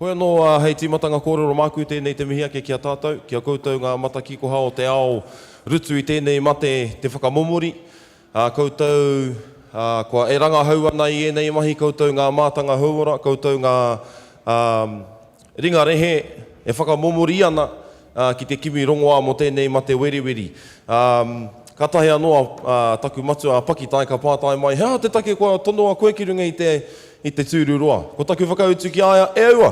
koe no hei timatanga kōrero māku tēnei te mihi ake kia tātou, kia koutou ngā mata kiko hao te ao rutu i tēnei mate te whakamomori. Koutou kua e ranga hau ana i enei mahi, koutou ngā mātanga hauora, koutou ngā ringa rehe e whakamomori ana ki te kimi rongoa mo tēnei mate weri. Katahi anoa taku matu a pakitai ka pātai mai, hea te take kua tonoa koe ki runga i te tūruroa. Ko taku whakautu ki aia, e aua.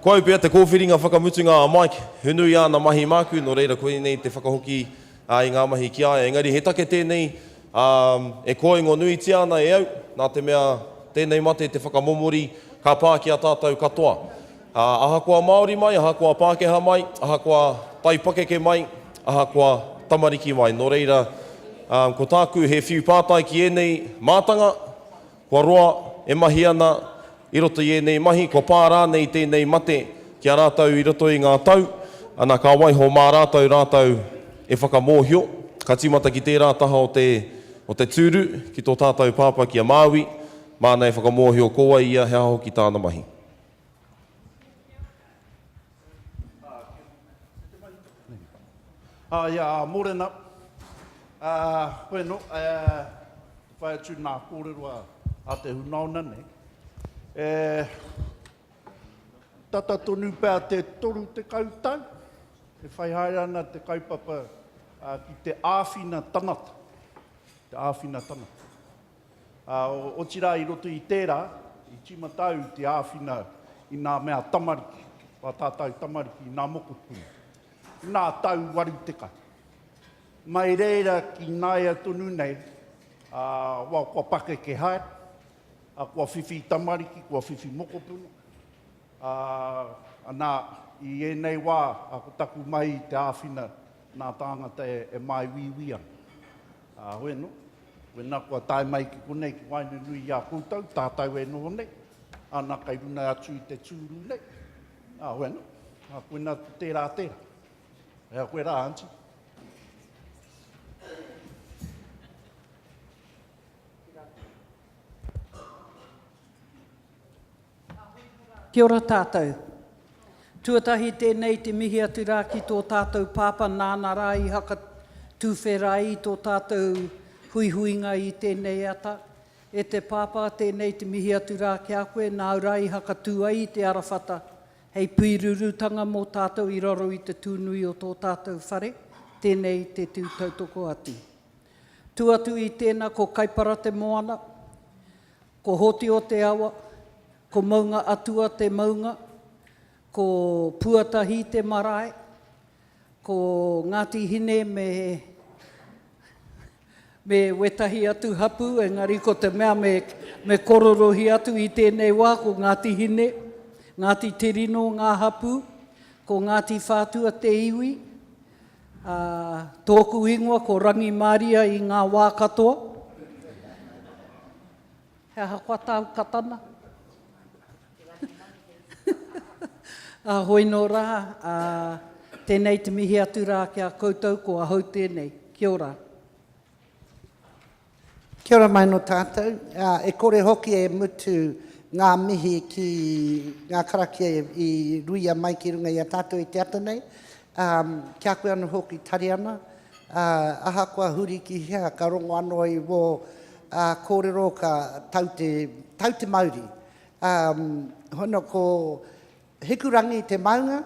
Koe pia te kōwhiringa whakamutunga a Mike, hunui ana mahi māku, no reira koe nei te whakahoki i ngā mahi ki aia. Engari, he take tēnei, e koe ngonui ti ana e au, nā te mea tēnei mate te whakamomori, ka pā ki a tātou katoa. Ahakoa Maori mai, ahakoa Pākehā mai, ahakoa Taipakeke mai, ahakoa tamariki mai. No reira, ko tāku he whiu pātai ki enei mātanga, kua roa e mahi ana i roto i enei mahi, ko pārā nei tēnei mate ki a rātau i roto i ngā tau, ana ka waiho mā rātau e whakamōhio, ka timata ki tērā taha o te tūru, ki tō tātou pāpa ki a Māui, māna e whakamōhio koa ia he aho ki tāna mahi. Morena, bueno, whai atu nā kōrero a te hunauna nei. Tata tonu pēr te toru te kautau, e whai hai ana te kaupapa ki te āwhina tangata. Te āwhina tangata. O tira i roto i tērā, i timatau te āwhina i nā mea tamariki, wā tātou tamariki i nā mokopuni. Nā tau waru te kai. Mai reira ki nāia tonu nei, wā kua pake ke hae, kua whiwhi tamariki, kua whiwhi mokopuna. Anā, i enei wā, ko taku mai te āwhina nā tāngata e mai wiwian. Hoeno, wena kua tae mai ki konei ki wainu nui i a koutou, tātou e noho nei, ana kai runa atu i te tūru nei. Hoeno, koena tērā. Ea koe rā, Anti. Kia ora tātou. Tuatahi tēnei te mihi atu rā ki tō tātou pāpa nāna rā i haka tūwhera i tō tātou huihuinga i tēnei ata. E te pāpa tēnei te mihi atu rā ki a koe, nā ura i haka tūa i te arawhata. Hei puirurutanga mō tātou i raro i te tūnui o tō tātou whare, tēnei te tūtautoko atu. Tuatu i tēnā ko kaipara te moana, ko hoti o te awa, ko maunga atua te maunga, ko puatahi te marae, ko Ngati hine me wetahi atu hapu, engari ko te mea me kororohi atu i tēnei wā, ko Ngati hine, Ngati Tirino ngā hapu, ko Ngati Whātua te iwi, tōku ingoa ko Rangi Māria i ngā wā katoa. He hakua tāu katana. Hoi nō rā, tēnei te mihi atu rā ki a koutou ko ahau tēnei. Kia ora. Kia ora mai no tātou. E kore hoki e mutu ngā mihi ki ngā karakia i ruia mai ki runga i a tātou i te ata nei. Kia koe anu hoki tari ana. Aha kua huri ki hea ka rongo anō i wō kōrero ka tau te Maori. Hono ko hikurangi te maunga,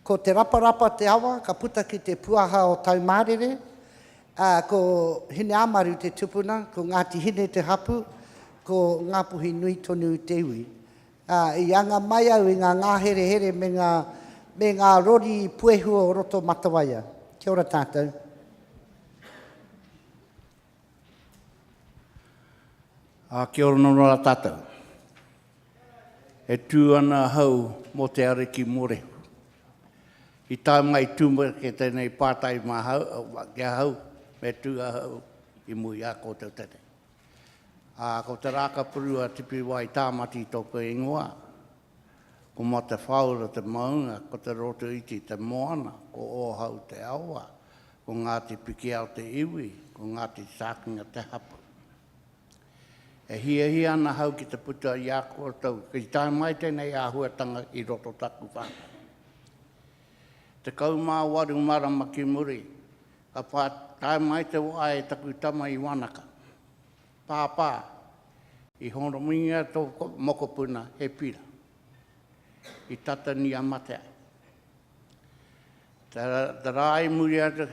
ko te raparapa te awa, ka puta ki te puaha o tau mārere, ko hine amaru te tupuna, ko Ngati hine te hapu, ko ngā puhi nui tonu te iwi. I anga mai au i ngā here me ngā rori puehu o roto matawaia. Kia ora tātou. Kia ora nōra tātou. E tū ana hau mō te ariki mōrehu. I tā mai tūma ke tēnei pātai mā hau, kia hau, me tū a hau i mui a kōtau tēnei. Ko te rākapuru a tipi wai tāmati tōku ingoa, ko mā te whaura te maunga, ko te roto iti te moana, ko o hau te aua, ko Ngati Pikiao te iwi, ko Ngati Sākinga te hapu. E hia ana hau ki te puta i a kua tau. Ki tai mai tēnei āhuatanga i roto taku whānau. Te Kaumatua marama ki muri, ka pā tai mai te wā e taku tama i Wanaka. Pāpā, i hono mingia tō mokopuna he pira. I tata ni a mate ai. Tā rāi muri atu,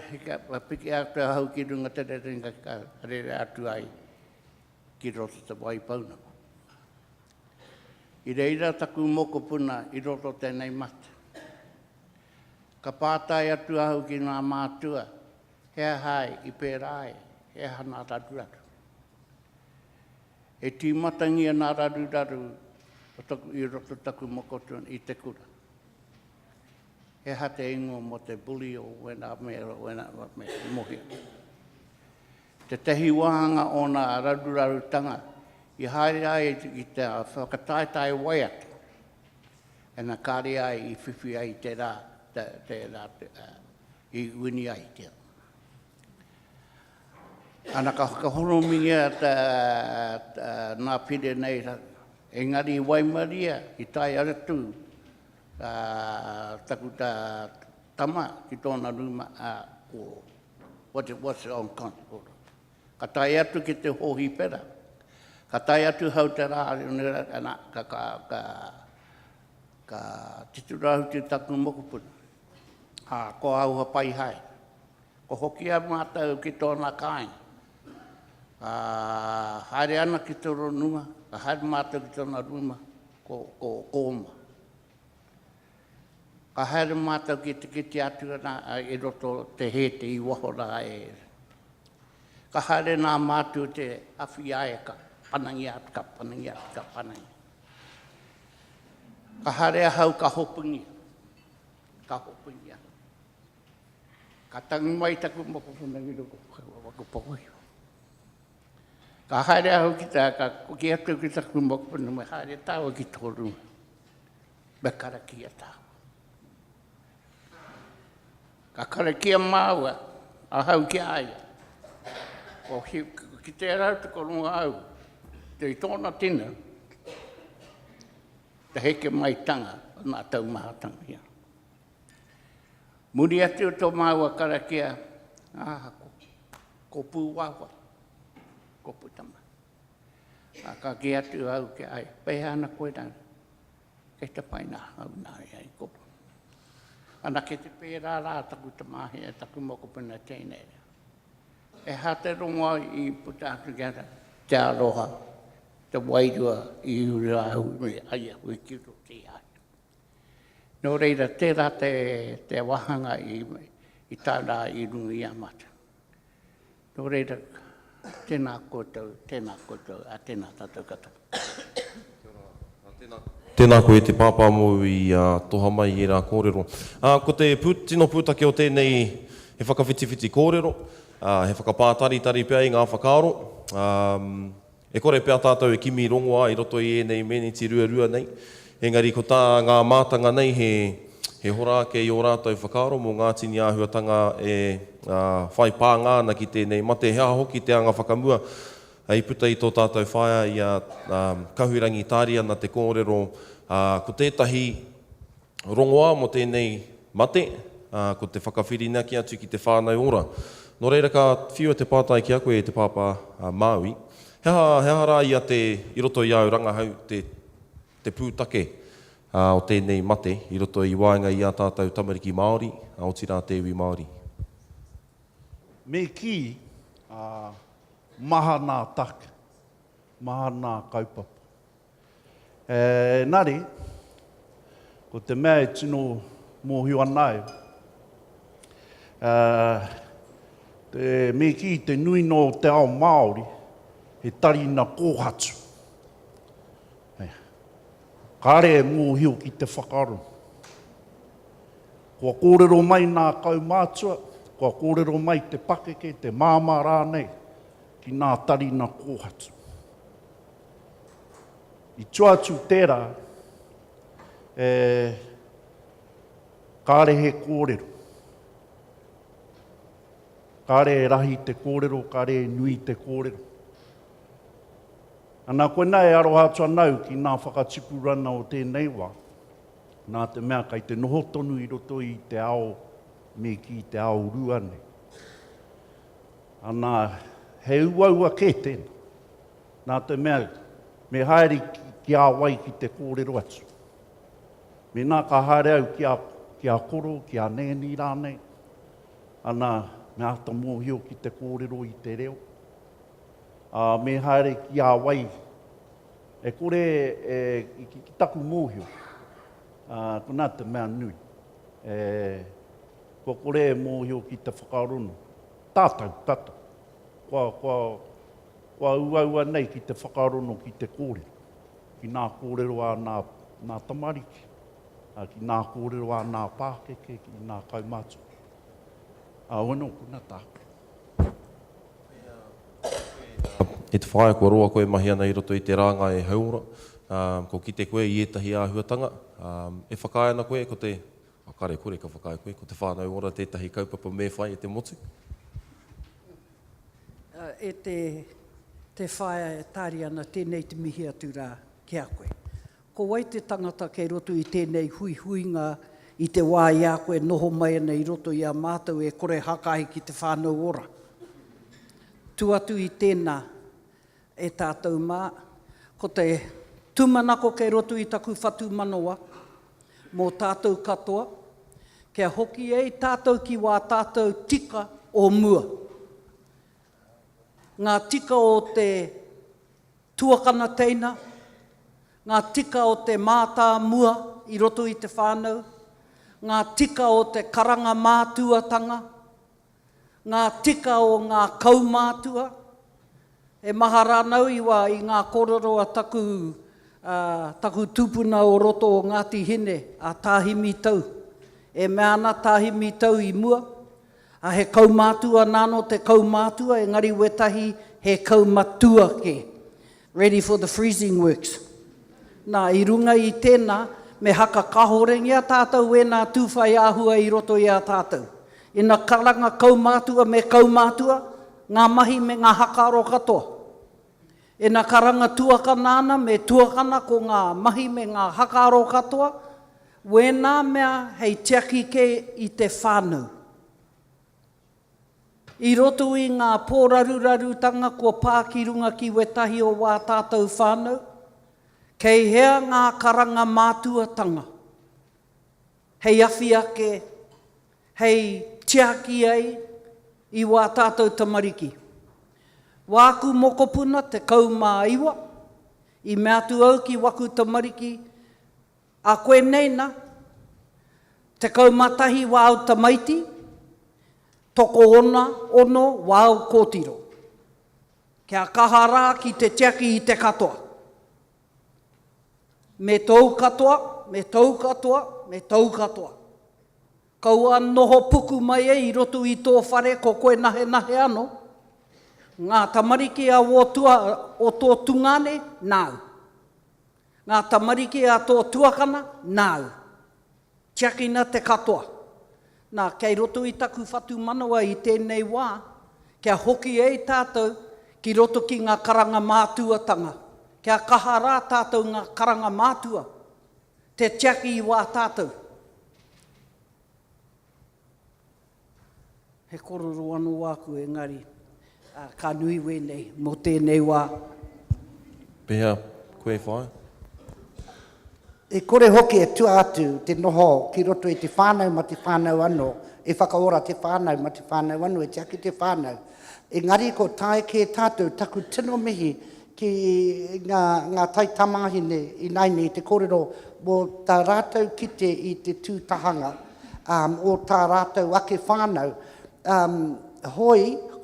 Pikiao te hau ki runga te ringa ka rere atu ai ki roto te wai pauna. I reira taku mokopuna i roto tēnei mate. Ka pātai atu ahu ki ngā mātua, hea hai i pērai, hea hana raruraru. E tīmatangia nā raruraru i roto taku mokotuna i te kura. He hate ingo mo te buli o wena me mohi. Te tehi wahanga o nā rarurarutanga, i haere ai i te whakataitai wai atu. E nā kāre ai i whiwhi ai te rā, i wini ai te. Ana ka horomingia nā pire nei, engari waimaria i tai aratu, taku tā tama ki tōna ruma kōro. What's on count? Ka tai atu ki te hohi pera. Ka tai atu hau te rā, ka titurahu te taku mokopuna. Ko au hapai hai. Ko hoki a mātau ki tōna kāinga. Haere ana ki te ronunga, ka haere mātau ki tōna ruma, ko kōma. Ka haere mātau ki te kiti atu i roto te hete i wahora e. Ka haere nā mātau te awhi aeka, panangi atka, panangi atka, panangi. Ka haere hau ka hopungi, ka hopungi. Ka tangi mai taku mokopuna i roko wakupoi. Ka haere ahu ki tā, ki atu ki taku mokopuna, me haere tāua ki tōru. Me karakia tāua. Ka karakia māua, a hau ki aia. Ki te rau te korunga au, te i tōna tina, te heke mai tanga, nā tau mahatanga ia. Muri atu tō māua karakia, ko pū wawa, ko putama. Ka ki atu au ki ai, peha ana koe rana, kei te paina au nāi ai kopu. Ana ke te pērā rā taku tamahi e taku mokopuna tēnei. E hate rongoa i puta atu gara, te aroha, te wairua i uri ahu aia ui kiro te ai. Nō reira, tērā te wahanga i tāra i rungi amata. Nō reira, tēnā koutou, a tēnā tātou kata. Tēnā koe te pāpā mō i toha mai i rā kōrero. Ko te tino pūtake o tēnei he whakawhitiwhiti kōrero, he whakapātari pia i ngā whakaaro. E kore pia tātou e kimi rongoa i roto i enei meneti rua nei. Engari, ko tā ngā mātanga nei he horake i o rātou whakaaro mō Ngati ni āhuatanga e whai pāngāna ki tēnei mate. Hea hoki te anga whakamua i puta i tō tātou whaia i kahurangi tāri ana te kōrero. Ko tētahi rongoa mo tēnei mate, ko te whakawhirina ki atu ki te whānau ora. Nō reira ka whiua te pātai ki a koe te pāpā Maui. Hea rā i roto i au rangahau te pūtake o tēnei mate, i roto i wāinga i a tātou tamariki Maori, o tira te iwi Maori. Me ki, maha nā take, maha nā kaupapa. Nari, ko te mea e tino mōhiu anai, me ki te nui no te ao Maori, he tarina kōhatu. Kāre e mōhiu ki te whakaaro. Kua kōrero mai nā Kaumatua, kua kōrero mai te pakeke, te māma rānei, ki nā tarina kōhatu. I tuatu tērā, kāre he kōrero. Kāre e rahi te kōrero, kāre e nui te kōrero. Ana koe nai aroha atua nau ki nā whakatipurana o tēnei wā. Nā te mea kai te noho tonu i roto i te ao me ki te ao rua nei. Ana he uaua kē tēnā. Nā te mea me haere ki a wai ki te kōrero atu. Me nā ka haere au ki a koro, ki a nēni rānei. Ana me ata mōhio ki te kōrero i te reo. Me haere ki a wai. E kore ki taku mōhio. Ko nā te mea nui. Ko kore mōhio ki te whakarono. Tātou, tātou. Kua uaua nei ki te whakarono ki te kōrero. Ki nā kōrero a nā tamariki. Ki nā kōrero a nā pākeke, ki nā Kaumatua. Wano, kuna tāku. E te whaia kua roa koe mahi ana i roto i te ranga e haura. Ko ki te koe i etahi āhuatanga. E whakaia na koe, ko te... Kare kore ka whakaia koe, ko te whānau ora tētahi kaupapa me whai e te motu. E te whaia e tāri ana tēnei te mihi atu rā ki a koe. Ko wai te tangata kei roto i tēnei huihuinga i te wā i a koe noho mai ana i roto i a mātou e kore hakahi ki te whānau ora. Tu atu i tēnā e tātou mā, ko te tūmanako kei roto i taku whatu manoa, mō tātou katoa, kia hoki ei tātou ki wā tātou tika o mua. Ngā tika o te tuakana teina, ngā tika o te mātā mua i roto i te whānau, ngā tika o te karanga mātuatanga, ngā tika o ngā kaumātua, e maha rānau iwa i ngā kororoa taku tupuna o roto o Ngati hine a tāhimi tau. E mea ana tāhimi tau i mua, a he kaumātua nāno te kaumātua, engari wetahi he kaumatua ke. Ready for the freezing works. Nā, i runga i tēnā, me haka kahorengia tātou e nā tūwhai āhua i roto i a tātou. I nā karanga kaumātua me kaumātua, ngā mahi me ngā hakaro katoa. E nā karanga tuakanana me tuakana ko ngā mahi me ngā hakaro katoa, wēnā mea hei tiaki ke i te whānau. I roto i ngā pōrarurarutanga kua pākirunga ki wetahi o wā tātou whānau, kei hea ngā karanga mātuatanga. Hei awhi ake, hei tiaki ei i wā tātou tamariki. Wāku mokopuna te kaumā iwa, i mea tu au ki waku tamariki, a koe neina, te kaumatahi wāu tamaiti, toko ono wāu kōtiro. Kia kahara ki te tiaki i te katoa. Me tau katoa, me tau katoa, me tau katoa. Kaua noho puku mai e i roto i tō whare ko koe nahe ano. Ngā tamariki a o tō tungane, nāu. Ngā tamariki a tō tuakana, nāu. Tiakina te katoa. Nā, kei roto i taku whatu manawa i tēnei wā, kia hoki ei tātou ki roto ki ngā karanga mātuatanga. Kia kahara tātou ngā karanga mātua. Te tiaki i wā tātou. He kororo anu wāku engari. Ka nui wēnei, mō tēnei wā. Pēhea, koe whae? E kore hoki e tua atu te noho ki roto i te whānau ma te whānau anō, e whakaora te whānau ma te whānau anō, e tiaki te whānau. Engari ko tae ke tātou taku tino mihi ki ngā tai tamahine i naine i te kōrero mō tā rātou kite i te tūtahanga o tā rātou ake whānau.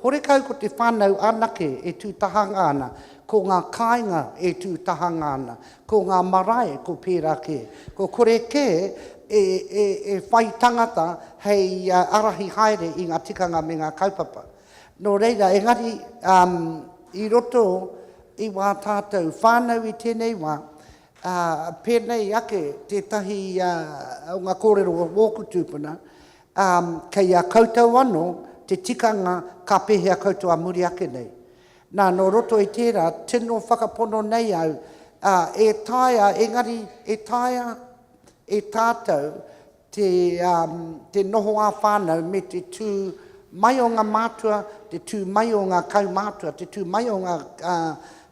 Hore kau ko te whānau anake e tūtahanga ana, ko ngā kāinga e tūtahanga ana, ko ngā marae ko pērā ke. Ko kore ke e whai tangata hei arahi haere i ngā tikanga me ngā kaupapa. Nō reira, engari i roto i wā tātou whānau i tēnei wā, pēnei ake tētahi o ngā kōrero o wōku tūpuna, kei a koutou anō, te tikanga ka pehea koutou a muri ake nei. Nā no roto i tērā, tino whakapono nei au, e taia, engari, e taia e tātou te noho a whānau me te tū mai o ngā mātua, te tū mai o ngā kaumātua, te tū mai o ngā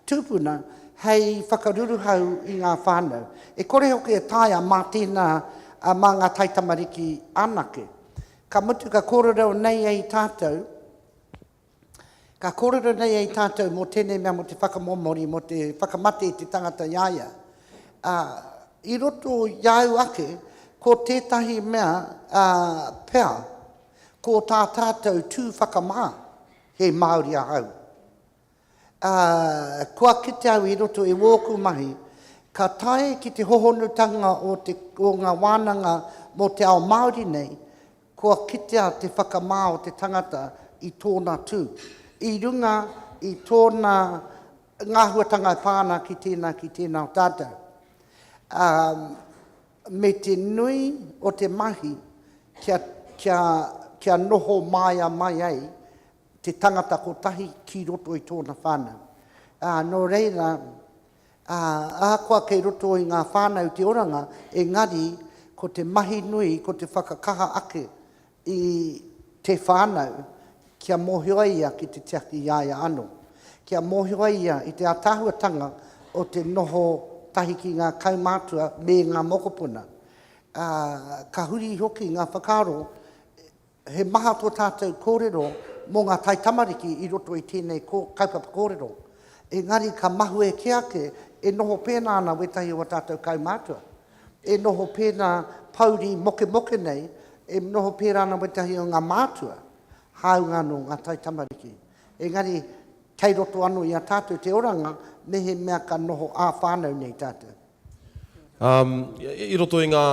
tūpuna, hei whakaruru hau i ngā whānau. E kore hoki e taia mā tēnā mā ngā taitamariki anake. Ka mutu ka kōrero nei ei tātou, ka kōrero nei ei tātou mō tēnei mea mo te whakamomori, mo te whakamate i te tangata iaia. I roto iau ake, ko tētahi mea pea, ko tā tātou tū whakamā, he Maori a hau. Kua kite au i roto e wōku mahi, ka tae ki te hohonutanga o ngā wānanga mo te ao Maori nei, kua kite au te whakamā o te tangata i tōna tū. I runga i tōna ngā huatanga pāna ki tēnā o tātou. Me te nui o te mahi kia noho maia mai ai te tangata ko tahi ki roto i tōna whānau. Nō reira, ākoa kei roto i ngā whānau te oranga, engari ko te mahi nui, ko te whakakaha ake i te whānau, kia mōhioa ia ki te tiaki iaia anō. Kia mōhioa ia i te atahuatanga o te noho tahi ki ngā kaumātua me ngā mokopuna. Ka huri hoki ngā whakaro, he maha tō tātou kōrero mō ngā taitamariki i roto i tēnei kaupapa kōrero. Engari ka mahu e ke ake, e noho pēnā ana wetahi o tātou kaumātua. E noho pēnā pauri moke nei, e noho pēnā ana wetahi o ngā mātua. Hau ngāno ngā taitamariki. Engari, kei roto anō i a tātou te oranga, me he mea ka noho ā whānau nei tātou. I roto i ngā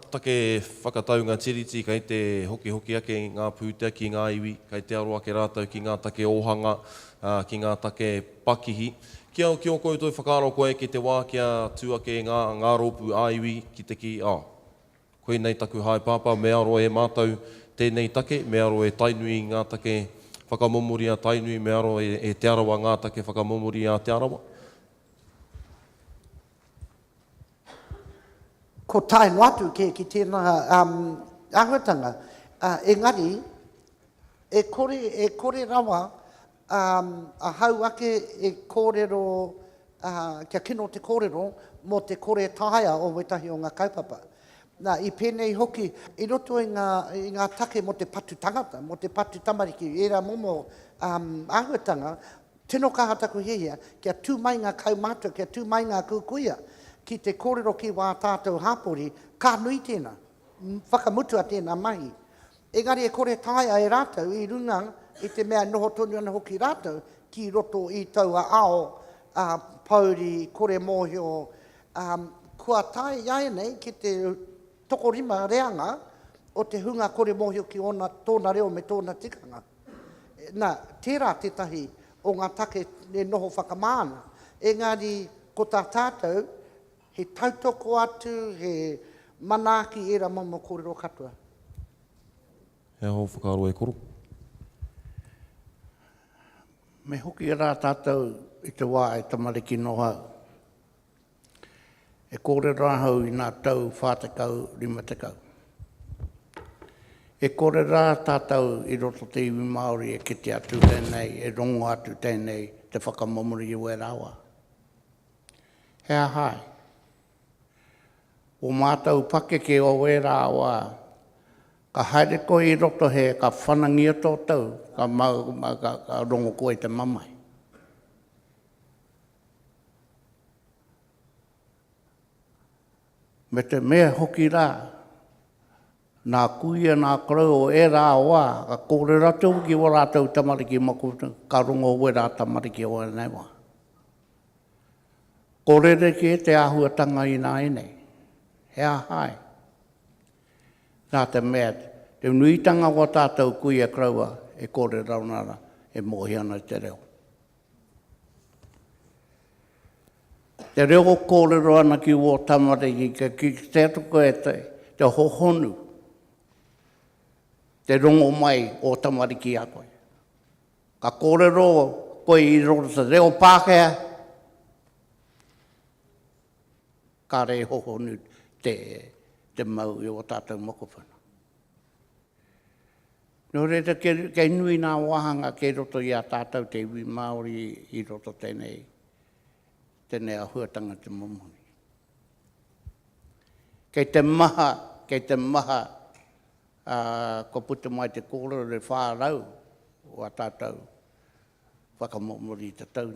take whakataunga tiriti, kei te hoki ake ngā pūtea ki ngā iwi, kei te aroa ke rātou ki ngā take ohanga, ki ngā take pakihi. Kia o koutou whakaaro koe ki te wā kia tūake ngā rōpū āiwi ki te ki, koe nei taku hae pāpā, me aro e mātou tēnei take, me aro e tainui ngā take whakamomori a tainui, me aro e te arawa ngā take whakamomori a te arawa. Ko tae no atu ki tēnā ahuatanga, engari, e kore rawa, a hau ake e kōrero, kia kino te kōrero, mo te kore tāia o wetahi o ngā kaupapa. Nā, i pēnei hoki, i roto i ngā take mo te patu tangata, mo te patu tamariki, e rā momo ahuatanga, tino kahataku hehia, kia tū mai ngā kaumātua, kia tū mai ngā kukuia, ki te kōrero ki wā tātou hāpori, ka nui tēnā, whakamutua tēnā mahi. Engari e kore tāia e rātou i runga, i te mea noho tonu ana hoki rātou, ki roto i taua ao, pauri, kore mōhio, kua tāi iai nei ki te tokorima reanga, o te hunga kore mōhio ki tōna reo me tōna tikanga. Nā, tērā tētahi o ngā take e noho whakamāna. Engari, ko tā tātou, he tautoko atu, he manaki e ra momo kōrero katua. Hea hou whakaaro e koro. Me hoki rā tātou i te wā e tamariki noha. E kōrero ahau i nā tau whātakau rimatakau. E kōrero tātou i roto te iwi Maori e kite atu tēnei, e rongo atu tēnei te whakamomori i wē rawa. Hea hai. O mātou pake ke o wē rawa, ka haere koe i roto he, ka whanangia tō tau, ka rongo koe te mamai. Me te mea hoki rā, nā kuia nā korau o e rā wā, ka kore ratu ki o rātou tamariki maku, ka rongo o rā tamariki o e nei wā. Kore ki e te ahuatanga i nā enei. Hea hai. Nā te mea, te nuitanga o tātou kuia kraua e kore raunara e mohi ana te reo. Te reo kore roana ki o tamariki, ki te atuko e te hohonu, te rongo mai o tamariki a koe. Ka kore roa koe i roto te reo Pākehā, ka rei hoho nu te mau i o tātou mokowhana. Nō reira kei nui nā wahanga kei roto i a tātou te iwi Maori i roto tēnei ahuatanga te momoni. Kei te maha ko puta mai te kōrero le whārau o a tātou whakamomori te tau.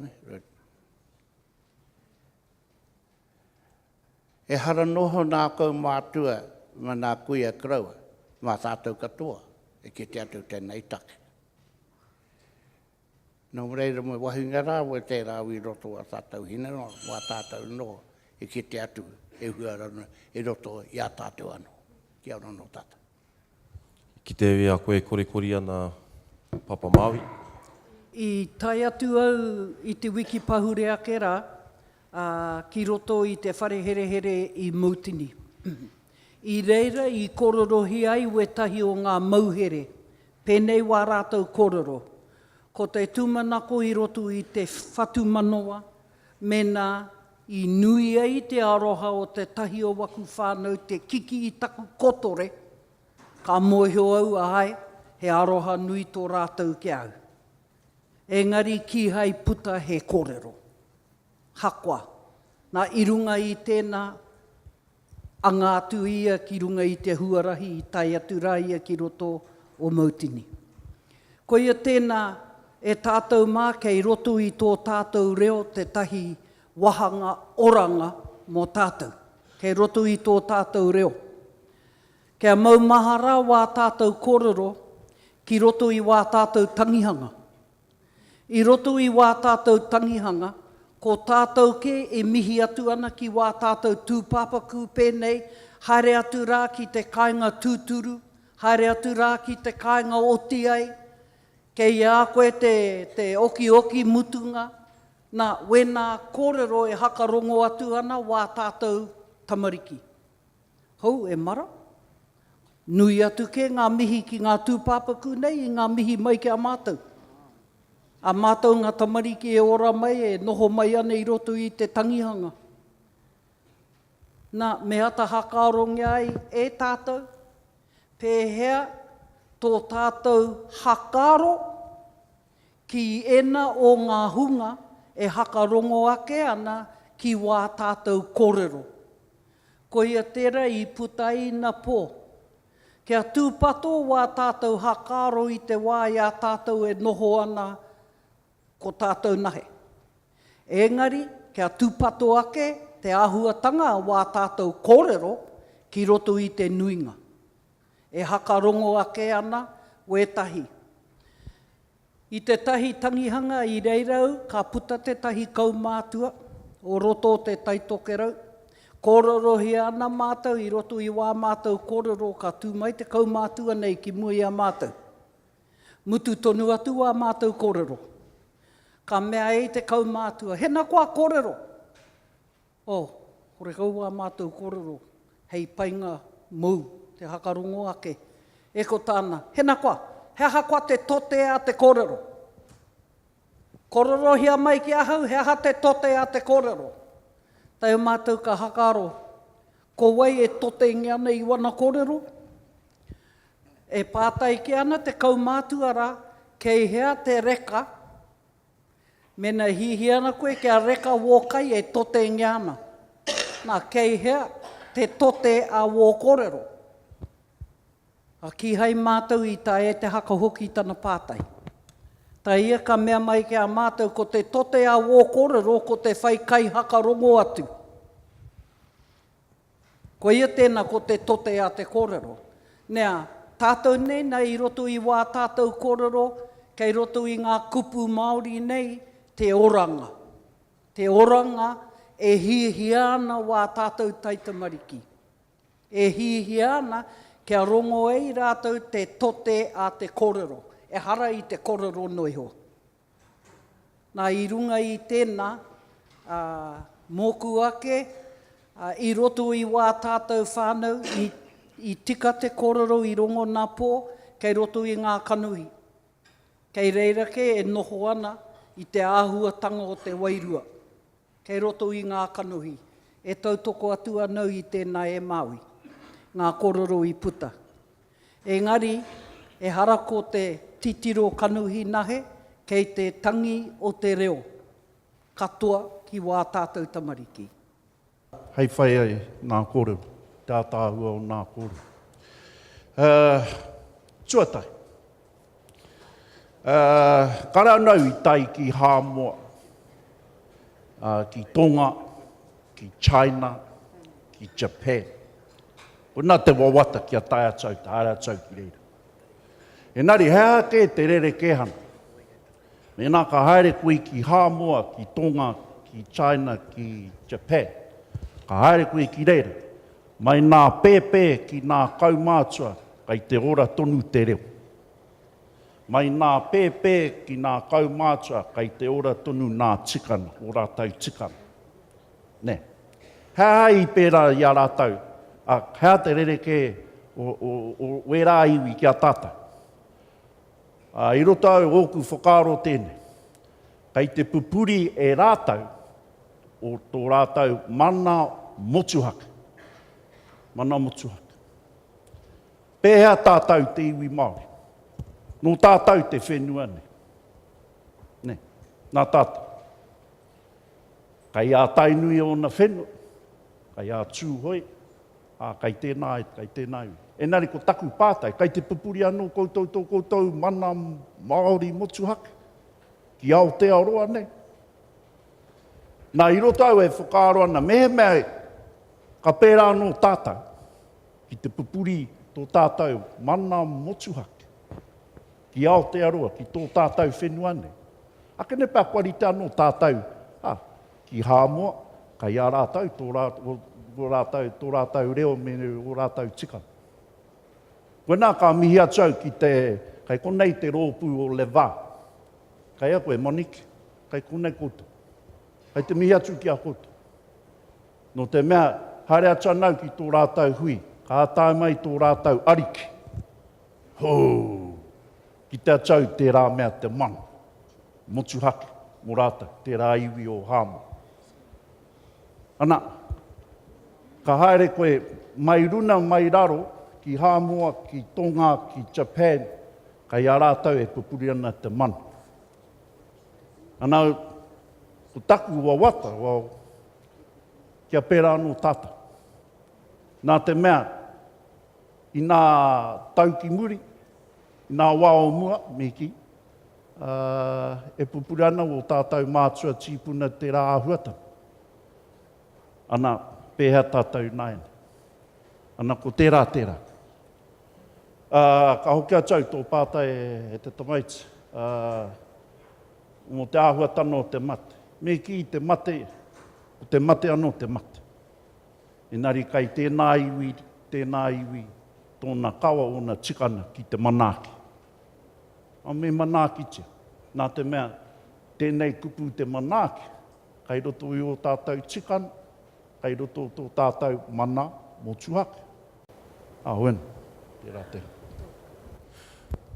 E hara noho nā Kaumatua ma nā kuia kraua ma tātou katoa e ke te atu tēnei take. Nō reira mo wahunga rā o te rāwi roto a tātou hina no, wa tātou no e ke te atu e huarana e roto i a tātou anō. Kia ora no tātou. Ki te wea koe kore ana Papa Maui. I tai atu au i te wiki pahure ake rā, ki roto i te whare here i Mautini. I reira i kororohi ai ue tahi o ngā mauhere. Pēnei wā rātou kororo. Ko te tūmanako i roto i te whatu manoa, mena i nui ai te aroha o te tahi o waku whānau, te kiki i taku kotore, ka moehio au ahai, he aroha nui tō rātou ki au. Engari ki hai puta he kōrero. Hakwa. Nā irunga i tēnā, a ngātu ia ki runga i te huarahi i tai atu rā ia ki roto o Mautini. Ko ia tēnā e tātou mā kei roto i tō tātou reo te tahi wahanga oranga mō tātou. Kei roto i tō tātou reo. Kia maumahara wā tātou kōrero ki roto i wā tātou tangihanga. I roto i wā tātou tangihanga, ko tātou ke e mihi atu ana ki wā tātou tūpapaku pēnei, haere atu rā ki te kāinga tūturu, haere atu rā ki te kāinga otiai, kei a koe te oki mutunga, nā wena kōrero e hakarongo atu ana wā tātou tamariki. Hou e mara. Nui atu ke ngā mihi ki ngā tūpapaku nei, i ngā mihi mai ki a mātou. A mātou ngā tamariki e ora mai, e noho mai ane i roto i te tangihanga. Nā, me ata hakarongi ai e tātou, pēhea tō tātou hakaro ki ena o ngā hunga e hakarongo ake ana ki wā tātou kōrero. Ko ia tera i putai na pō. Kia tūpato wā tātou hakaro i te wā i a tātou e noho ana ko tātou nahe. Engari, kia tūpato ake te āhuatanga wā tātou kōrero ki roto i te nuinga. E hakarongo ake ana, wētahi. I te tahi tangihanga i reirau, ka puta te tahi Kaumatua, o roto te taitokerau. Kōrorohi ana mātou, i roto i wā mātou kōrero, ka tū mai te Kaumatua nei ki mui a mātou. Mutu tonu atu wā mātou kōrero. Ka mea e te Kaumatua, hena koa kōrero. Hore kau wā mātou kōrero, hei painga mou, te hakarongo ake. E ko tāna, hena koa, he aha koa te tote a te kōrero. Kororohia mai ki ahau, he aha te tote a te kōrero. Tai o mātou ka hakaro, ko wai e tote ngi ana i wana kōrero. E pātai ki ana te Kaumatua rā, kei hea te reka, mena hihi ana koe kia reka wōkai e tote ngi ana. Nā kei hea te tote a wō kōrero. A ki hai mātou i tā e te haka hoki tana pātai. Tā ia ka mea mai kia mātou ko te tote a wō kōrero ko te whai kai haka rongo atu. Ko ia tēnā ko te tote a te kōrero. Nea, tātou nei, nei i roto i wā tātou kōrero, kei roto i ngā kupu Maori nei, te oranga. Te oranga e hihi ana wā tātou taitamariki. E hihi ana kia rongo ei rātou te tote a te kōrero. E hara i te kōrero noiho. Nā i runga i tēnā, mōku ake, i roto i wā tātou whānau, i tika te kōrero i rongo nā pō, kei roto i ngā kanuhi. Kei reira ke e noho ana, i te āhuatanga o te wairua. Kei roto i ngā kanuhi, e tautoko atu anau i tēnā e Maui, ngā kororo i puta. Engari, e harako te titiro kanuhi nahe, kei te tangi o te reo. Katoa ki wā tātou tamariki. Hei whai ai nā kōrero, tā tāhua o nā kōrero. Tuatai. Karanau i tai ki Hāmoa, ki Tonga, ki China, ki Japan. Ko nā te wawata ki a tai atau, te ara atau ki reira. Engari, hea ke te rere kehana. Me nā ka haere koe ki Hāmoa, ki Tonga, ki China, ki Japan. Ka haere koe ki reira. Mai nā pēpē ki nā Kaumatua, kai te ora tonu te reo. Mai nā pēpē ki nā Kaumatua, kai te ora tonu nā tikana, o rātau tikana. Ne. Hea i pērā i a rātau, hea te rere ke o wera iwi ki a tātou. I roto au oku whakaro tēnei. Kai te pupuri e rātau, o tō rātau mana motuhaka. Mana motuhaka. Pēhea tātou te iwi Māori. Nō tātou te whenua ne. Ne, nā tātou. Kai a tainui o na whenua. Kai a tūhoi. Kai tēnā e, kai tēnā iwi. Engari ko taku pātai, kai te pupuri anō koutou tō koutou mana Maori motuhaka. Ki Aotearoa nei. Nā i roto au e whakaaro ana, mea ka pērā anō tātou. Ki te pupuri tō tātou mana motuhaka. Ki Aotearoa, ki tō tātou whenua nei. Ake ne pā kwarita anō tātou, ki Hāmoa, kai a rātau, tō rātau reo me o rātau tikana. Koe nā ka mihi atau ki te, kai konei te rōpū o le wā. Kai a koe Moniki, kai konei koutou. Kai te mihi atu ki a koutou. No te mea, haere atau nau ki tō rātau hui, ka atai mai tō rātau ariki. Hou! Ki te atau te rā mea te mana. Motuhake, mo rātau, te rā iwi o Hāmoa. Ana, ka haere koe mai runa mai raro, ki Hāmoa, ki Tonga, ki Japan, kai a rātau e pupuri ana te mana. Ana, ko taku wawata, kia pērā anō tātou. Nā te mea, i nā tau ki muri, i nā wao mua, meki, e pupuri ana o tātou mātua tīpuna te rā ahuata. Ana, pēhea tātou nāiana. Ana, ko tērā tērā. Ka hoki atau tō pātai e te tamaiti. Mo te āhuatano o te mate. Me ki te mate, o te mate anō te mate. Engari kai tēnā iwi, tōna kawa o na tikana ki te manaki. A me manaki tia. Nā te mea, tēnei kupu te manaki, kai roto i o tātou tikana, kai roto o tātou mana motuhaka. Hoena, tērā te.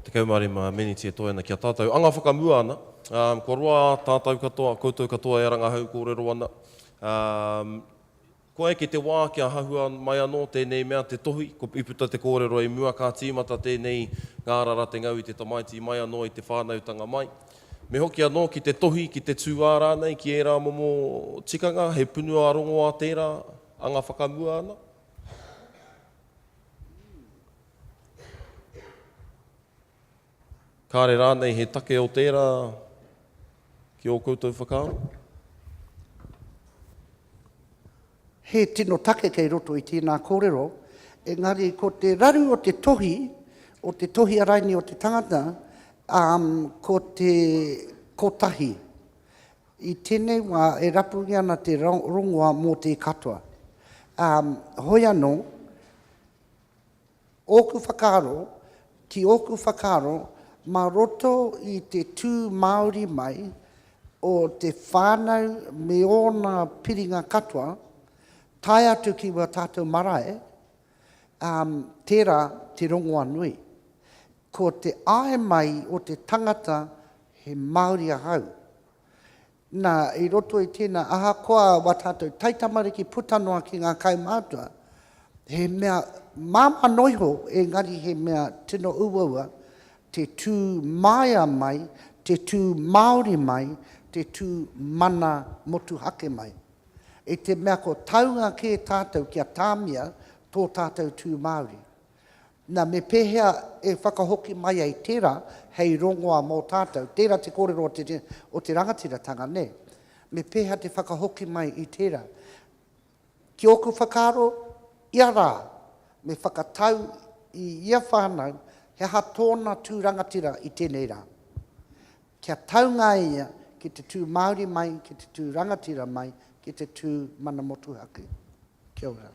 Te Kaumarama meniti e toena ki a tātou. Anga whakamua ana. Ko roa tātou katoa, koutou katoa e rangahau kōrero ana. Ko e ki te wā kia hahua mai anō tēnei mea te tohi, ko iputa te kōrero e mua kā tīmata tēnei ngārara te ngau i te tamaiti mai anō i te whānautanga mai. Me hoki anō ki te tohi, ki te tūāra nei, ki e rā momo tikanga, he punu a rongo a tērā, anga whakamua ana. Kāre rānei he take o tērā ki o koutou whakaaro? He tino take kei roto i tēnā kōrero, engari ko te raru o te tohi araini o te tangata, ko te kotahi. I tēnei wā e rapungi ana te rongoa mō te katoa. Hoi anō, oku whakaaro, ki oku whakaaro, ma roto i te tū Maori mai o te whānau me ona piringa katoa, tai atu ki wa tātou marae, tērā te rongoa nui. Ko te ae mai o te tangata he Māori ahau, Nā, i roto i tēnā, aha koa wa tātou taitamariki putanoa ki ngā Kaumatua, he mea māma noiho e ngari he mea tino uaua, te tū maia mai, te tū Maori mai, te tū mana motu hake mai. E te mea ko taunga ke tātou kia tāmia tō tātou tū Maori. Nā me pēhea e whakahoki mai ai tērā, hei rongoa mō tātou, tērā te kōrero o te rangatiratanga, ne? Me pēhea te whakahoki mai i tērā. Ki oku whakaro, ia rā, me whakatau i ia whānau, he ha tōna tū rangatira i tēnei rā. Kia taunga ia ki te tū Māori mai, ki te tū rangatira mai, ki te tū mana motuhake. Kia ora.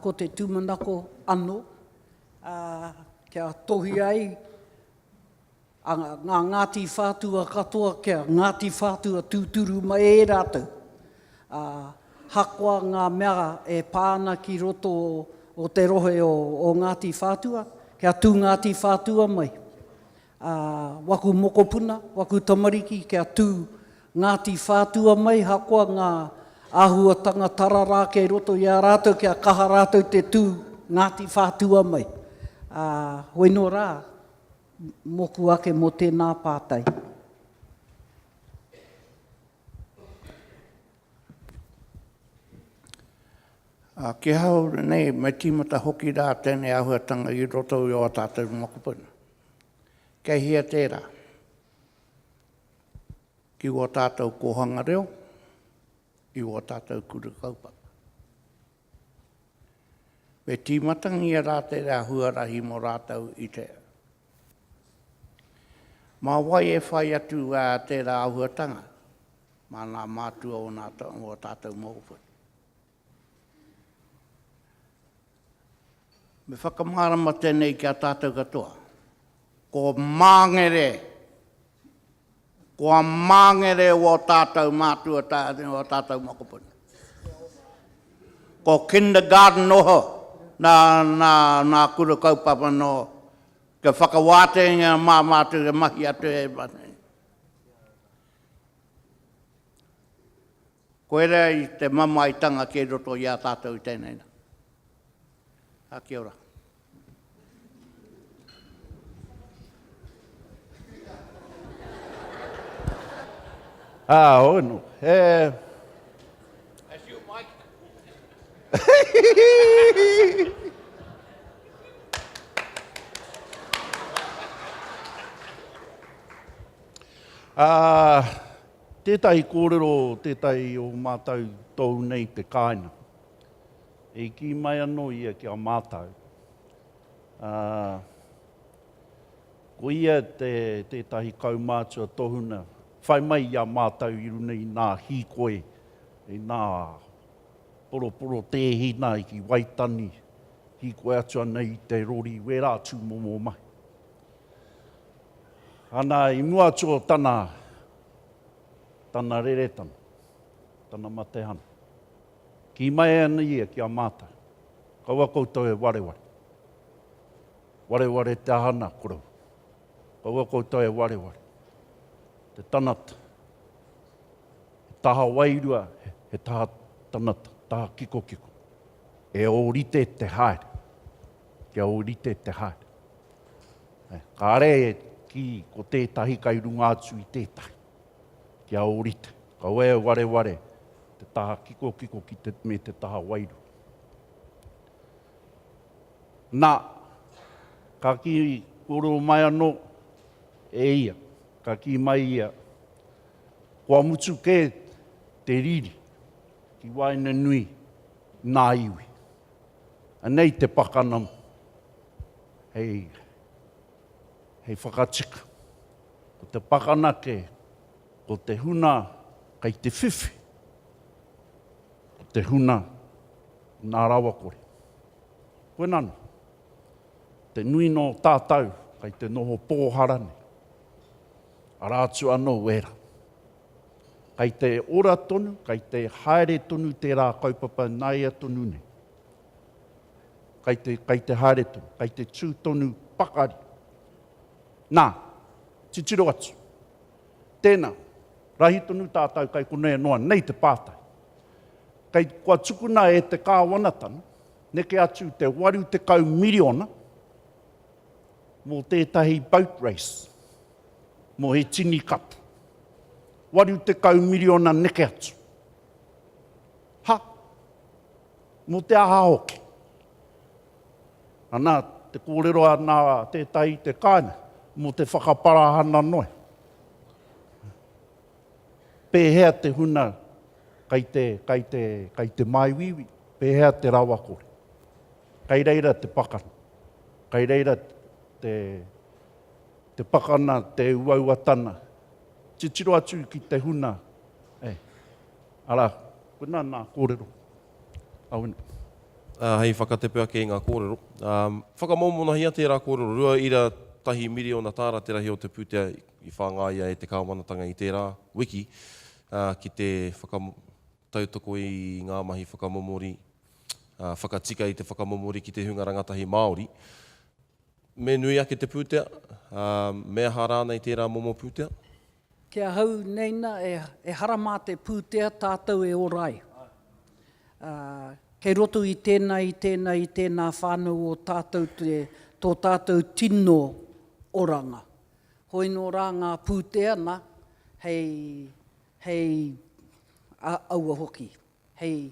Ko te tūmanako anō, kia tohi ai ngā Ngati whātua katoa, kia Ngati whātua tūturu mai e rātou. Hakoa ngā mea e pāna ki roto o te rohe o Ngati whātua, kia tū Ngati whātua mai. Waku mokopuna, waku tamariki, kia tū Ngati whātua mai, hakoa ngā āhuatanga tararā kei roto i a rātou, kia kaha rātou te tū Ngati whātua mai. Hoi no rā, moku ake mo tēnā pātai. Ke hau nei, mai tīmata hoki rā tēnei āhuatanga i roto i o tātou mokopuna. Kei hia tērā. Ki o tātou kohanga reo, i o tātou kura kaupapa. Me tīmatangi rā tērā huarahi mo rātou i te. Mā wai e whai atu tērā ahuatanga, mā nā mātua o tātou mokopuna. Me whakamārama tēnei kia tātou katoa. Ko māngere o tātou mātua o tātou mokopuna. Ko kindergarten noho nā kura kaupapa no ke whakawātenga mā mātua ke mahi atu e bane. Koera i te mamaitanga ke roto i a tātou i tēnei. Kia ora. Ono. That's you, Mike. Tētahi kōrero, tētahi o mātou tōu nei te kāina. E ki mai anō ia ki a mātou. Ko ia tētahi Kaumatua tohuna, whai mai ia mātou i runa i nā hikoe, i nā poro tēhina i ki Waitani, hikoe atua nei te rori, wera atu momo mai. Ana i mua atua tana reretana, tana matehana. Ki mai ana ia ki a mātou, kaua koutou e wareware. Wareware te ahana korau. Kaua koutou e wareware. Te tanata, he taha wairua, he taha tanata, taha kiko. E orite te haere, kia orite te haere. Ka are ki ko tētahi kai runga atu i tētahi, kia orite. Ka oe ware, te taha kiko ki me te taha wairua. Nā, ka ki koro mai anō, e ia. Ka ki mai ia, kua mutu ke te riri, ki waina nui, nā iwi. Anei te pakana, hei whakatika. Ko te pakana ke, ko te huna, kai te whiwhi. Ko te huna, nā rawa kore. Koe nana, te nui no tātau, kai te noho pōharane. Arātu anō wera. Kai te ora tonu, kai te haere tonu te rā kaupapa naia tonu ne. Kai te haere tonu, kai te tū tonu pakari. Nā, titiro atu. Tēnā, rahi tonu tātou kai konei noa, nei te pātai. Kai kua tukuna e te kāwanatana, neke atu te 80 miliona, mō tētahi boat race, mō he tini kapa. 80 miliona neke atu. Ha, mō te aha hoki. Anā, te kōrero nā tētahi te kāna, mō te whakaparahana noe. Pēhea te huna kai te maiwiwi, pēhea te rawa kore. Kai reira te pakana. Kai reira te pakana, te uauatana. Titiro atu ki te huna. Ara, kuna nā kōrero. Awina. Hei whakatepea ki ngā kōrero. Whakamaumonahi tērā kōrero, rua ira tahi miliona tāra te rahi o te pūtea i whāngaia e te kāwanatanga i tērā wiki, ki te whakatautoko i ngā mahi whakamomori, whakatika i te whakamomori ki te hunga rangatahi Maori. Me nui ake te pūtea, mea harana i tērā momo pūtea? Kia hau neina e harama te pūtea tātou e orai. Kei roto i tēnā whānau o tātou tō tātou tino oranga. Hoi nō rā ngā pūtea na, hei aua hoki. Hei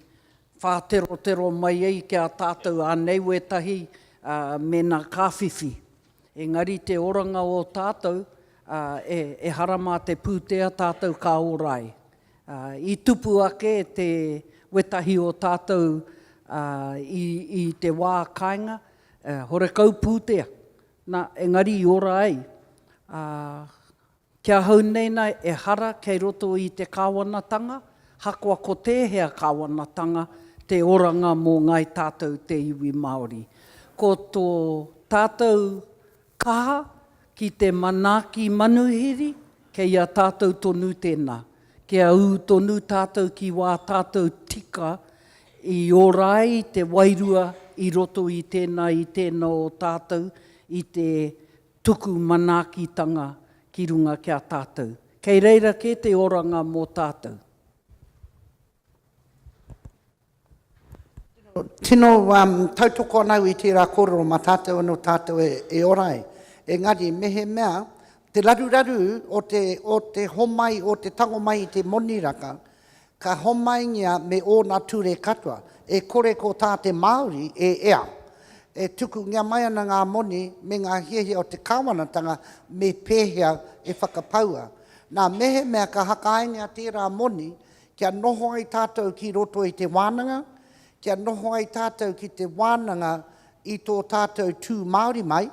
whātero mai ei kia tātou anei wetahi me nā kāwhiwhi. Engari te oranga o tātou e harama te pūtea tātou ka orai. I tupu ake te wetahi o tātou i te wā kāinga, hore kau pūtea. Nā, engari i ora ai. Kia hau neina e hara kei roto i te kāwanatanga, hakoa ko tēhea kāwanatanga, te oranga mō ngai tātou te iwi Māori. Ko tō tātou kaha ki te manaki manuhiri, kei a tātou tonu tēnā. Kia u tonu tātou ki wā tātou tika, i orai te wairua i roto i tēnā o tātou, i te tuku manakitanga ki runga kia tātou. Kei reira ke te oranga mō tātou. Tino tautoko anau i tērā kōrero ma tātou anō tātou e orai. Engari, mehe mea, te raru o te homai, o te tangomai i te moniraka, ka homai ngia me o nā ture katoa, e kore ko tā te Maori e ea. E tuku ngia mai ana ngā moni me ngā hiehia o te kāwanatanga me pēhea e whakapaua. Nā mehe mea ka hakainga tērā moni, kia noho ai tātou ki roto i te wānanga, kia noho ai tātou ki te wānanga i tō tātou tū Māori mai,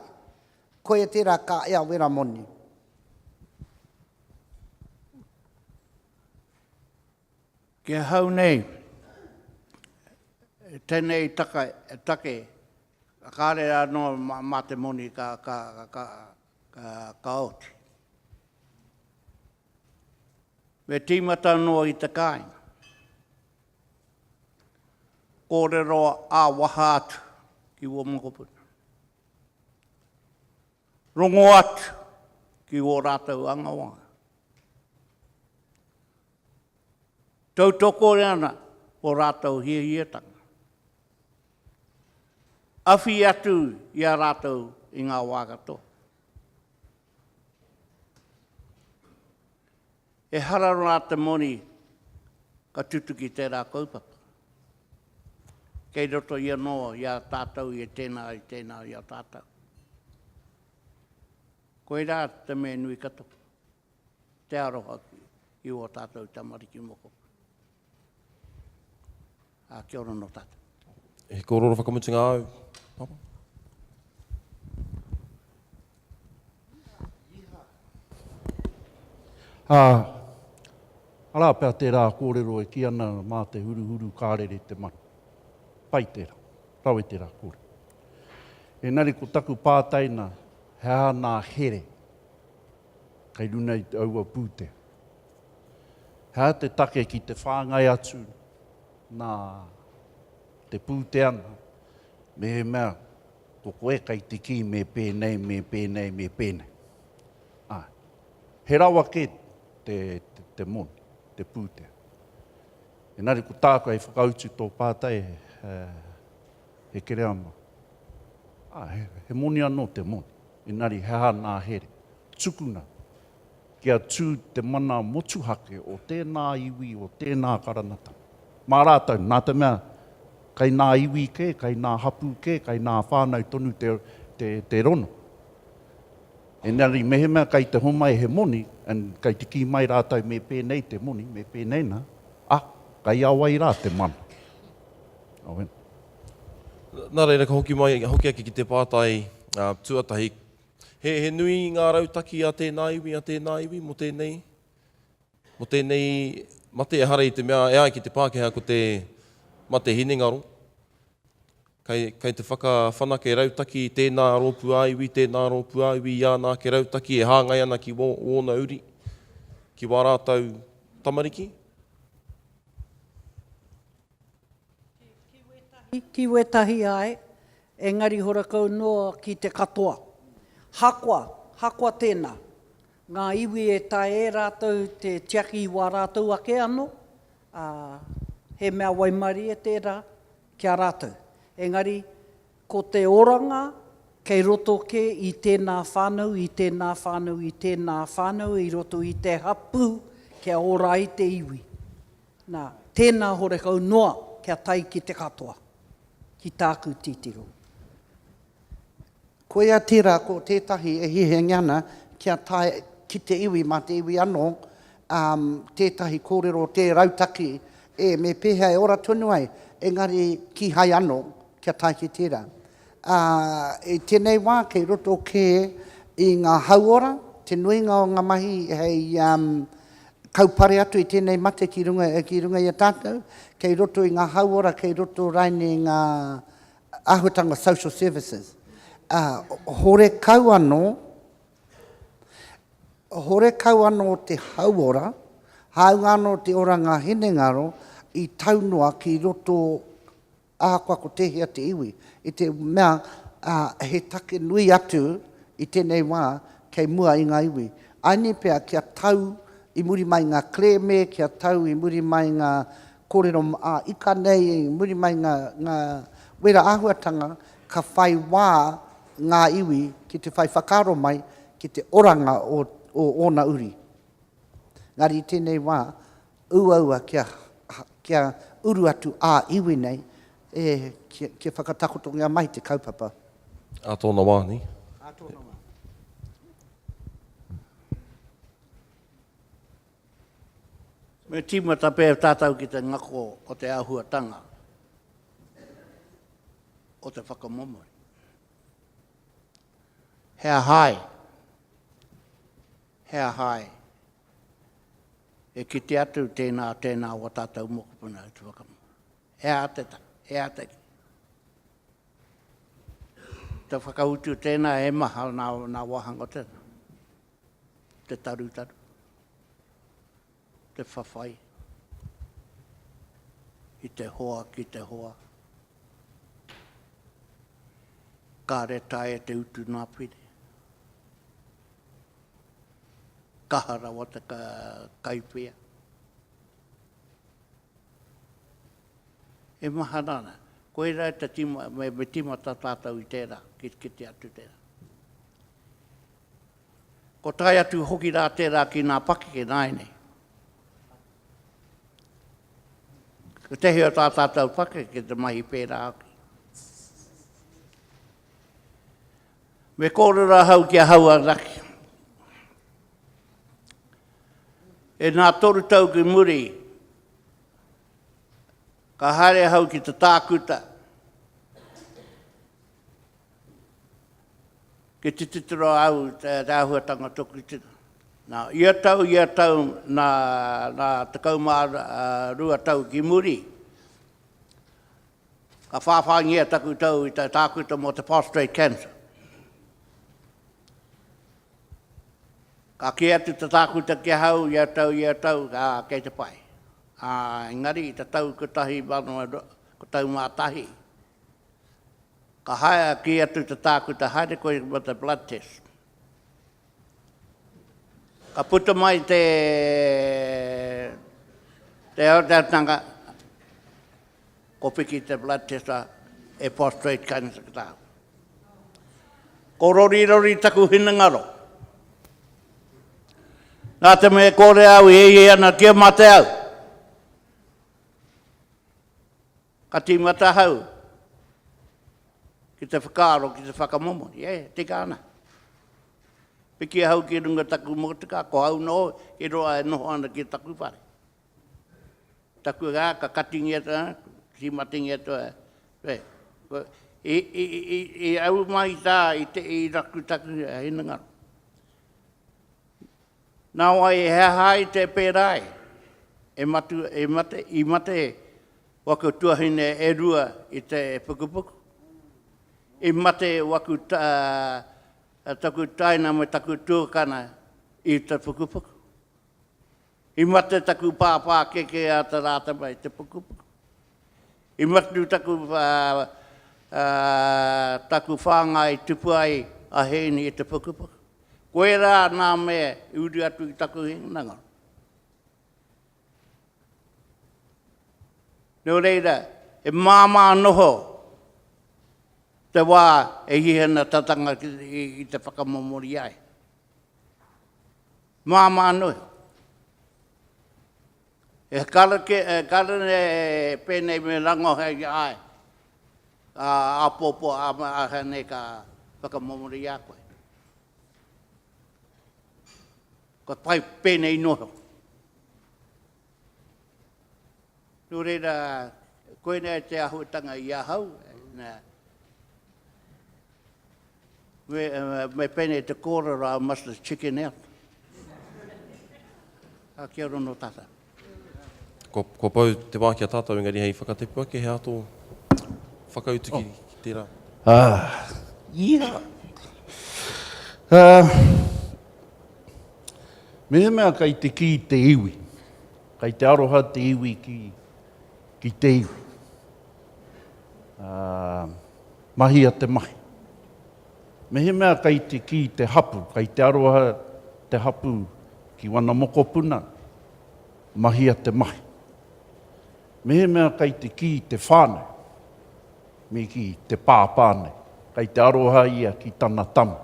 koe tērā ka ea wera moni. Kia hau nei, tēnei take, kāre anō mā te moni ka oti. Me tīmata noa i te kāinga. Kōrero a waha atu ki ua mokopuna. Rongo atu ki ua rātou angawanga. Tautoko reana o rātou hietanga. Awhi atu i a rātou i ngā wākato. E hararo nā te moni ka tutuki tērā kaupapa. Kei roto i anō i a tātou i tēnā i a tātou. Koe rā te me nui kato. Te aroha i o tātou tamariki moko. Kia ora no tātou. E kōrero whakamutinga au, Papa? Ara pēr tērā kōrero e ki ana mā te huru kārere te manu. Pai tērā, rau e tērā kōrero. E nari ko taku pātaina, hea nā here, kei runa i te aua pūtea. Hea te take ki te whāngai atu, nā te pūteana, me he mea, ko koe kai te ki me pēnei. he rawa ke te moni, te pūtea. Engari, ko tāko e whakautu tō pātai he kere ama. He moni anō te moni. Engari, he hana here. Tukuna. Kia tū te mana motuhake o tēnā iwi, o tēnā karanata. Mā rātou, nā te mea, kai nā iwi ke, kai nā hapu ke, kai nā whānau tonu te rono. Engari, mehe mea kai te homai he moni, kai te ki mai rātou me pēnei te moni, me pēnei nā, kai awai rā te mana. Nā reira, ka hoki ake ki te pātai tuatahi. He nui ngā rautaki a tēnā iwi, mo tēnei mate e hara i te mea, e ai ki te Pākehā ko te mate hinengaro. Kai te whakawhanake rautaki i tēnā rōpū āiwi, i ānā ke rautaki e hāngai ana ki wōna uri, ki wā rātou tamariki. Ki wetahi ai, engari horakau noa ki te katoa. Hakua tēnā. Ngā iwi e tae e rātou te tiaki wā rātou ake anō. He mea waimari e tērā kia rātou. Engari, ko te oranga, kei roto ke i tēnā whānau, i roto i te hapu, kia ora i te iwi. Nā, tēnā horekau noa kia tai ki te katoa, ki tāku titiro. Koe a tērā ko tētahi e hihe ngana kia tae ki te iwi ma te iwi anō, tētahi kōrero te rautaki me pēhea e ora tonu ai, engari ki hai anō kia tae ki tērā. E tēnei wā kei roto ke i ngā hauora, te nuinga o ngā mahi hei kaupare atu i tēnei mate ki runga i a tātou, kei roto i ngā hauora, kei roto raine ngā āhuatanga social services. Hore kau anō te hauora, haunga anō te oranga hinengaro i taunua ki roto ākua ko tehia te iwi. I te mea he take nui atu i tēnei wā kei mua i ngā iwi. Aini pēr kia tau i muri mai ngā kleme, kia tau i muri mai ngā kōrero ika nei, i muri mai ngā wera āhuatanga, ka whai wā ngā iwi ki te whai whakaro mai ki te oranga o ona uri. Ngari tēnei wā, ua kia uru atu iwi nei, kia whakatakotongia mai te kaupapa. A tōna wā, ni? A tōna wā. Me tīmata pēr tātou ki te ngako o te āhuatanga o te whakamomori. Hea hai. E ki te atu tēnā o tātou mokopuna o te whakamomori. Hea ateki. Te whakautu tēnā e maha nā wahanga tēnā. Te taru. Te whawhai. I te hoa ki te hoa. Ka re tae te utu nā pire. Kahara wa te kaipea. E maha nana. Koe rai te me tīmata tātou i tērā, ki te atu tērā. Ko tai atu hoki rā tērā ki nā paki ke nāinei. Ko tehi o tā tātou paki ki te mahi pērā aki. Me kōrera hau kia haua raki. E nā toru tau ki muri, ka haere hau ki te tākuta. Ki te titiro au te rāhuatanga toku tina. Nā, ia tau nā te Kaumatua tau ki muri. Ka whāwhāngia taku tau i te tākuta mo te prostate cancer. Ka ki atu te tākuta kia hau, ia tau, kei te pai. Engari, te tau kutahi wanoa, kutau mātahi. Ka haia ki atu te tākuta, haere koe mo te blood test. Ka puta mai te autautanga ko piki te blood testa e prostate cancer ka tau. Ko rori taku hinangaro. Nā te me kore au e ana kia mate au. Ka ti mata hau. Ki te whakaaro, ki te whakamomo. Tika ana. Piki hau ki runga taku motika, ko hau no, e roa e noho ana ki taku pare. Taku ngā, ka katingi ata, ki matingi ata. E au mai tā, i raku taku hinangaro. Nā wai e hai te pērai, i mate waku tuahine e rua i te pukupuku. I mate waku taku taina me taku tuakana i te pukupuku. I mate taku pāpā keke a te rāta mai te pukupuku. I mate taku whānga i tupu ai a heini i te pukupuku. Koe rā nā mea i uri atu i taku hinanga. Nō reira, e māmā noho te wā e hihena tatanga i te whakamomori ai. Māmā noho. E karane pēnei me rango hei ai. A popo a hane ka whakamomori ai koe. Ko pai pēnei noho. Nō reira, koe nei te ahuatanga i ahau. Me pēnei te kōrera must have chicken out. A kia ora no tata. Ko pau te wā kia tātou engari hei whakatepua ke he ato whakautu ki tērā. Mea kai te ki te iwi. Kai te aroha te iwi ki te iwi. Mahi a te mahi. Mea kai te ki te hapu. Kai te aroha te hapu ki wana moko puna. Mahi a te mahi. Mea kai te ki te whānau. Me ki te pāpāne. Kai te aroha ia ki tana tamu.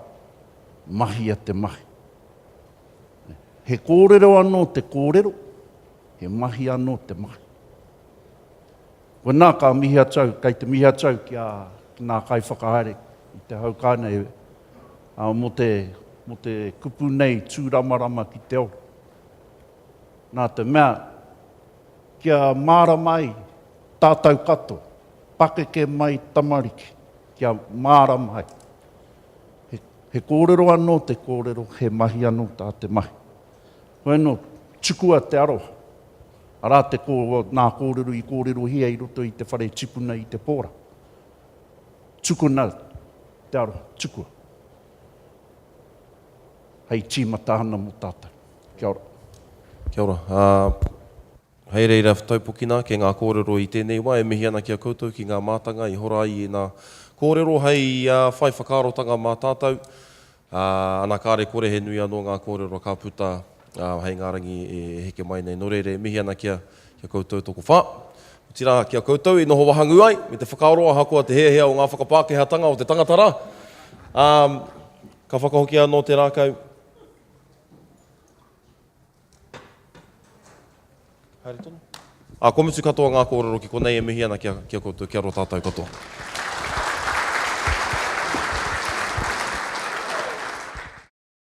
Mahi a te mahi. He kōrero anō te kōrero, he mahi anō te mahi. Ko nā ka mihi atau, kai te mihi atau ki nā kai whakahaere i te haukāna mo te kupu nei Turamarama ki te ora. Nā te mea, kia māra mai tātou kato, pakeke mai tamariki, kia māra mai. He kōrero anō te kōrero, he mahi anō tā te mahi. Koe no, tukua te aroha. Arā te nā kōrero hia i roto i te whare tipuna i te pōra. Tukuna te aroha, tukua. Hei tīmata hana mo tātou. Kia ora. Kia ora. Hei reira taupokina ke ngā kōrero i tēnei wā, e mihi ana kia koutou ki ngā mātanga i hora i ngā kōrero hei whai whakaarotanga mā tātou. Ana kāre kore he nui anō ngā kōrero ka puta hei ngā rangi e heke mai nei. Nō reire, mihi ana kia koutou toko whā. Tira kia koutou i noho wahangu ai, me te whakaoroa hakoa te hea o ngā whakapākehatanga o te tangatara. Ka whakahoki anō te rākau. Haere tonu. Komitu katoa ngā kōrero ki konei e mihi ana kia koutou, kia ro tātou katoa.